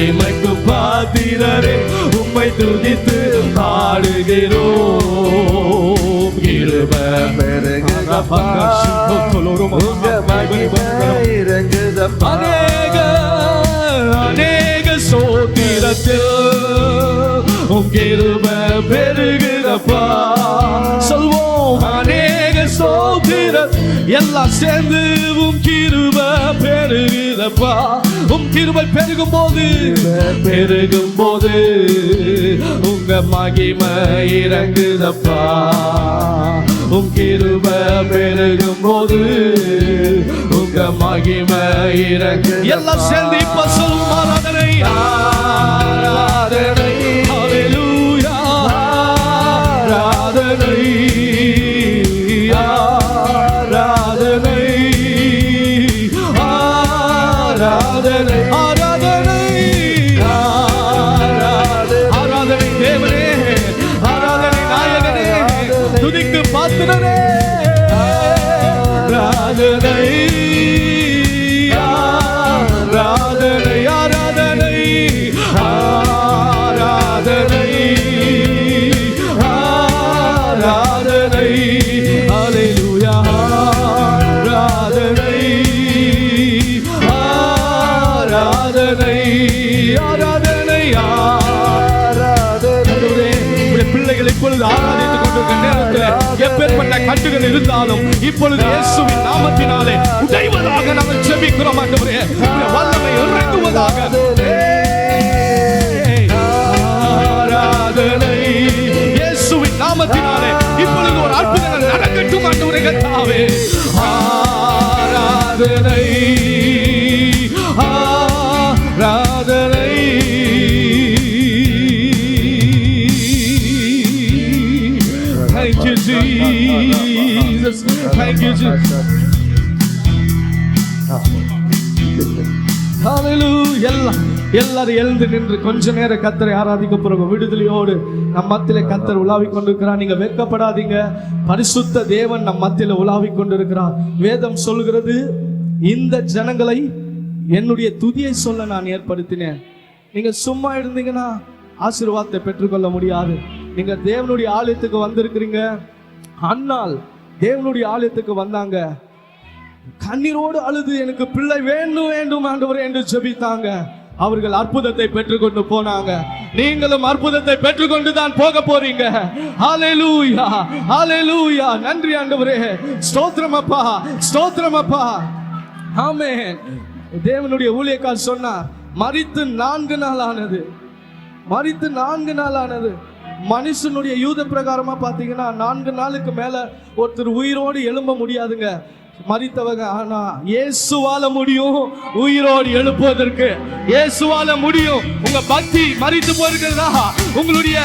மகிமைக்கு பாத்திரரே, உம்மை துதித்து பாடுகிறோம். கிருபை பெருகுதப்பா, உங்க மகிமை இறங்குதப்பா. அநேக சோத்திரத்தில் உம் கிருபை பெருகுதப்பா. சொல்வோம் அநேக சோத்திர எல்லாம் சேர்ந்து உம் கிருபை பெருகுதப்பா. உம் கிருபை பெருகும் போது உங்க மகிமை இறங்குதப்பா. உம் கிருபை பெருகும் போது உங்க மகிமை இறங்கு. எல்லாம் சேர்ந்து இப்ப சொல்லும் ஆராதனை, ஆராதனை, ஹல்லேலூயா, ஆராதனை, ஆராதனை, ஆராதனை, ஆராதனை, ஆராதனை தேவனே, ஆராதனை நாயகனே, துதிக்கு பாத்திரனே, ஆராதனை, ஆராதனை, ஆராதனை, ஆராதனை, ஆராதனை, ஹல்லேலூயா, ஆராதனை, ஆராதனை, ஆராதனை, ஆராதனை. பிள்ளைகள் இப்பொழுது ஆராதித்துக் கொண்டிருக்கிற நேரத்தில் எப்பேற்பட்ட கட்டுகள் இருந்தாலும் இப்பொழுது இயேசுவின் நாமத்தினாலே உடைவதாக நாங்கள் ஜெபிக்கிறோம். ஆண்டவரே, வல்லமை இறங்குவதாக. ஆராதனை, இயேசுவின் நாமத்தினாலே இப்பொழுது ஒரு அற்புதங்கள் நடக்கட்டும். ஆண்டவரே கர்த்தாவே, ஆராதனை, ஆராதனை, thank you Jesus, thank you Jesus, hallelujah. எல்லாரும் எழுந்து நின்று கொஞ்ச நேரம் கர்த்தரை ஆராதிக்க போறோம். விடுதலையோடு நம் மத்தியில கர்த்தர் உலாவிக் கொண்டிருக்கிறார். நீங்க வெட்கப்படாதீங்க. பரிசுத்த தேவன் நம் மத்தியில உலாவிக் கொண்டிருக்கிறார். வேதம் சொல்கிறது, இந்த ஜனங்களை என்னுடைய துதியை சொல்ல நான் ஏற்படுத்தினேன். நீங்க சும்மா இருந்தீங்கன்னா ஆசீர்வாதத்தை பெற்றுக்கொள்ள முடியாது. நீங்க தேவனுடைய ஆலயத்துக்கு வந்திருக்கிறீங்க. அன்னாள் தேவனுடைய ஆலயத்துக்கு வந்தாங்க. கண்ணீரோடு அழுது எனக்கு பிள்ளை வேண்டும் வேண்டும் ஆண்டவரே என்று ஜெபித்தாங்க. அவர்கள் அற்புதத்தை பெற்றுக்கொண்டு போனாங்க. நீங்களும் அற்புதத்தை பெற்றுக்கொண்டு தான் போக போறீங்க. ஹல்லேலூயா, ஹல்லேலூயா. நன்றி ஆண்டவரே, ஸ்தோத்திரம் அப்பா, ஸ்தோத்திரம் அப்பா. ஆமென். தேவனுடைய ஊழியக்காரர் சொன்னார், மரித்து 4 நாள் ஆனது, மரித்து 4 நாள் ஆனது. மனுஷனுடைய யூத பிரகாரமா பாத்தீங்கன்னா 4 நாளுக்கு மேல ஒருத்தர் உயிரோடு எழும்ப முடியாதுங்க, மரித்தவங்க. ஆனா இயேசுவால முடியும் உயிரோடு எழுப்புவதற்கு. இயேசுவால முடியும். உங்க பக்தி மரித்து போயிருக்கிறதா? உங்களுடைய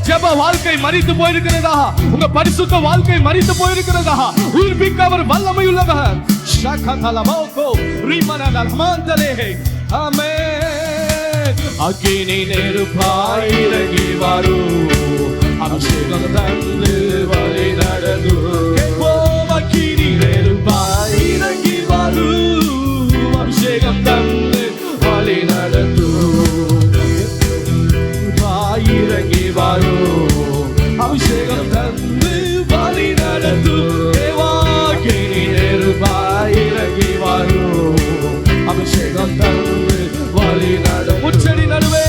ஜெப வாழ்க்கை மரித்து போயிருக்கிறதா? உங்க பரிசுத்த வாழ்க்கை மரித்து போயிருக்கிறதா? உயிர்ப்பிக்க அவர் வல்லமை உள்ளவர். ஷகதலமோகோ ரிமனதல்மாந்தலே. ஆமென். அக்கினி நெருப்பாய் இறங்கி வரும், அபிஷேகம் தந்து வழி நடத்தும். அக்கினி நெருப்பாய் இறங்கி வரும், அபிஷேகம் தந்து வழி நடத்தும். இறங்கி வரும், அபிஷேகம் தந்து வழி நடத்தும். அக்கினி நெருப்பாய் இறங்கி வரும், அபிஷேகம் தந்து வழி நட. முச்சடி நடுவே,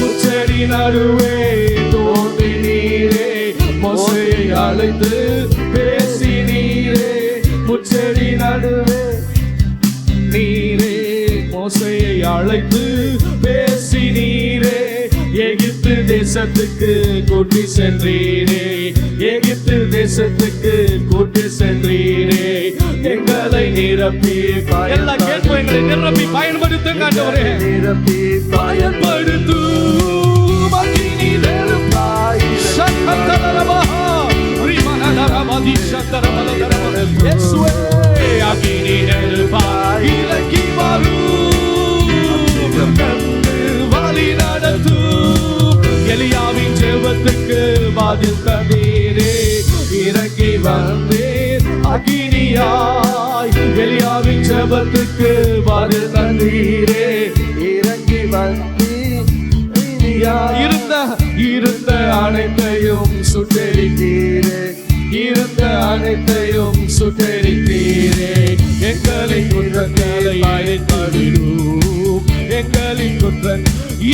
முச்சடி நடுவே தோன்றி நீரே, மோசேயை அழைத்து பேசி நீரே. முச்சடி நடுவே நீரே, மோசேயை அழைத்து பேசி நீரே. எகிப்து தேசத்துக்கு கூட்டி சென்றீரே, எகிப்து தேசத்துக்கு கூட்டி சென்றீரே. எங்களை நிரப்பி எல்லாம் கேட்போம், எங்களை நிரப்பி பயன்படுத்துங்க ஆண்டவரே, நிரப்பி பயன்படுத்தும். அக்கினி நெருப்பாய் ஷக்கதலரபா ரிமனதரபதி ஷக்கதரபலதரப. இயேசுவே, அக்கினி நெருப்பாய் இறங்கி வரும், கண்டு வழி நடத்தும். எலியாவின் ஜெபத்துக்கு பதில் தந்தீரே, இறங்கி வந்தேன் அக்கினியாய். எலியாவின் ஜெபத்துக்கு பதில் தந்தீரே, இறங்கி இருந்த அனைத்தையும் சுட்டெரித்தீரே, இருந்த அனைத்தையும் சுட்டெரித்தீரே. எங்களின் குற்றங்களை அழித்துவிடும், எங்களின் குற்றம்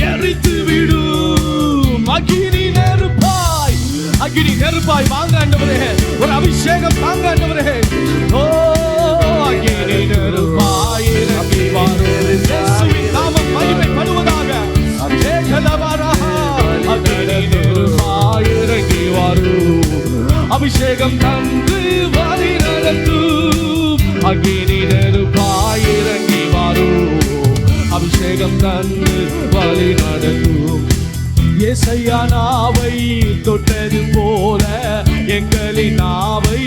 எரித்து விடும். அக்கினி நெருப்பாய், அக்கினி நெருப்பாய் வாங்க ஆண்டவரே, ஒரு அபிஷேகம் தாங்க ஆண்டவரே. ஓ அக்கினி நெருப்பாய் இறங்கி வாரும், இயேசுவின் நாமம் மகிமைப்படுவதாக. அக்கினி நெருப்பாய் இறங்கி வாரும், அபிஷேகம் தந்து வழி நடத்தும். அக்கினி நெருப்பாய் இறங்கி வாரும், அபிஷேகம் தந்து வழி நடத்தும். ஏசையா நாவை தொட்டது போல எங்களின் நாவை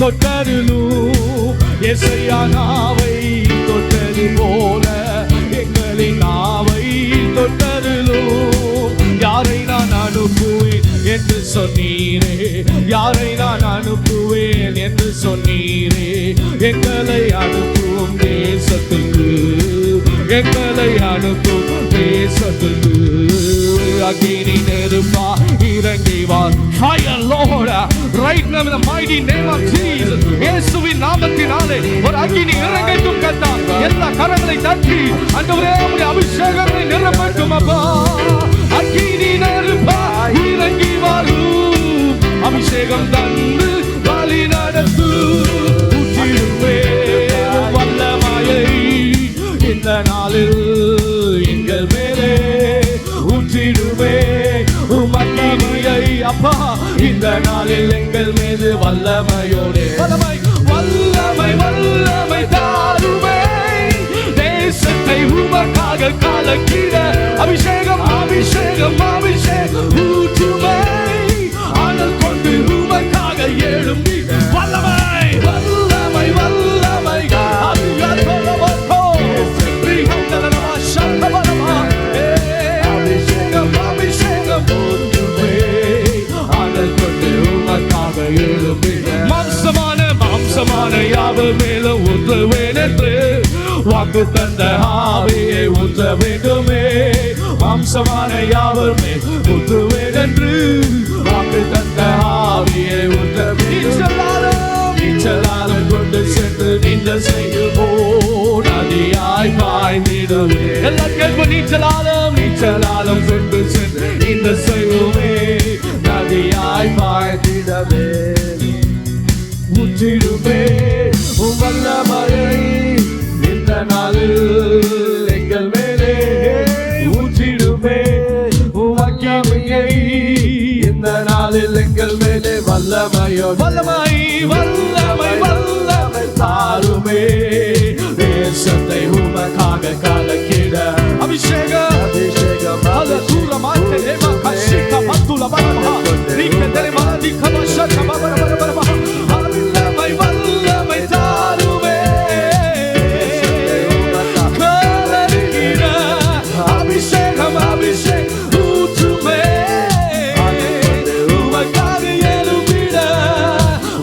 தொட்டருளும். ஏசையா நாவை தொட்டது போல எங்களின் நாவை தொட்டருளும். யாரை நான் அனுப்புவேன் என்று சொன்னீரே, யாரை நான் அனுப்புவேன் என்று சொன்னீரே. எங்களை அனுப்பும் தேசத்துக்கு, எங்களை அனுப்பும் தேசத்துக்கு. அக்கினி நெருப்பா இறங்கி வார். Fire Lord, right now in the mighty name of Jesus. இயேசுவின் நாமத்தினாலே ஒரு அக்கினி இறங்கட்டும் கர்த்தா. எல்லா கரங்களை தட்டி ஆண்டவரே உம்முடைய அபிஷேகத்தை நிரப்பட்டும் அப்பா. அக்கினி நெருப்பா இறங்கி வாரும், அபிஷேகம் தந்து வழி நடத்து. ஊற்றிடுவே வல்லமையை இந்த நாளில் எங்கள் மேலே ஊற்றிடுவே உமக்கினியை அப்பா. இந்த நாளில் எங்கள் மீது வல்லமையோடு வல்லமை வல்லமை வல்லமை தாருமே. தேசத்தை உமக்காக கலக்கிட அபிஷேகம் அபிஷேகம் அபிஷேகம் ஊற்றுமே. ஆனல் கொண்டு உமக்காக எழும்பி வல்லமை வல்லமை வல்லமை மாம்சமான யாவர் மேலும் ஊற்றுவேன் என்று வாக்கு தந்த ஆவியை ஊற்ற வேண்டுமே. மாம்சமான யாவர் மேல் ஊற்றுவேன் என்று வாக்கு தந்த ஆவியை ஊற்ற வேண்டும். நீச்சலாலும் கொண்டு சென்று நீங்கள் செய்யுமோ நதியாய் பாய்ந்திடுவே. எல்லாம் கேட்போம். நீச்சலாலும் கொண்டு சென்று நீங்கள் செய்யுமே நதியாய் பாய்ந்திடவே. ஊற்றிடுமே வல்லமையை இந்த நாளில் எங்கள் மேலே. ஊற்றிடுமே அக்கினியை இந்த நாளில் எங்கள் மேலே. வல்லமையோ வல்லமை வல்லமை வல்லமை தாருமே. தேசத்தை உமக்காக கலக்கிட அபிஷேகம் அபிஷேகம் அல தூரமாட்டே தேவ கஷிக பத்துல பரமஹா நீக்க தெரியமா நீக்க மஷக பரமஹா. வல்லமை வல்லமை தாருமே. கலக்கிட அபிஷேகம் அபிஷேகம் ஊற்றுமே. உமக்காக எழும்பிட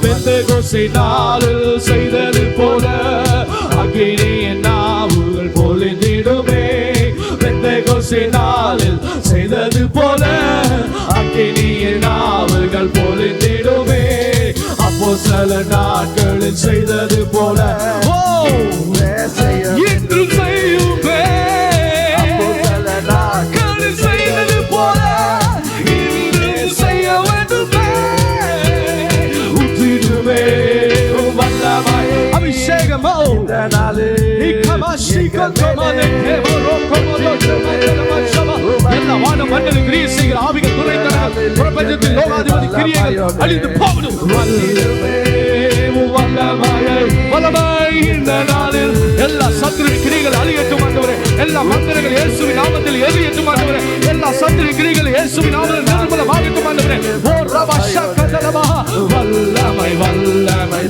பெந்தெகோஸ்தே நாளில் செய்தது போல அக்கினியின் நாவுகள் பொழிந்திடுமே. பெந்தெகோஸ்தே நாளில் செய்தது போல அக்கினியின் நாவுகள் பொழிந்திடுமே. அப்போஸ்தல நாட்களில் செய்தது போல இன்று செய்யுமே. அப்போஸ்தல நாட்களில் செய்தது போல இன்று செய்ய வேண்டுமே. ஊற்றிடுமே வல்லமை அபிஷேகமோ இந்த நாளில். எல்லா வான மண்டல கிரியை செய்கிற ஆவிகள் துரைத்தன பிரபஞ்சத்தில் லோகாதிபதி கிரியைகள் அழிந்து போகணும். வல்லமை இந்த நாளில் எல்லா சத்துரு கிரிகள் அழியட்டும் ஆண்டவரே. எல்லா மந்திரங்கள் இயேசுவின் நாமத்தில் எரியட்டும் ஆண்டவரே. எல்லா சத்துரு கிரிகள் இயேசுவின் நாமத்தில் நிர்மூலமாகட்டும் ஆண்டவரே. ஓ ரப ஷக தலமா வல்லமை வல்லமை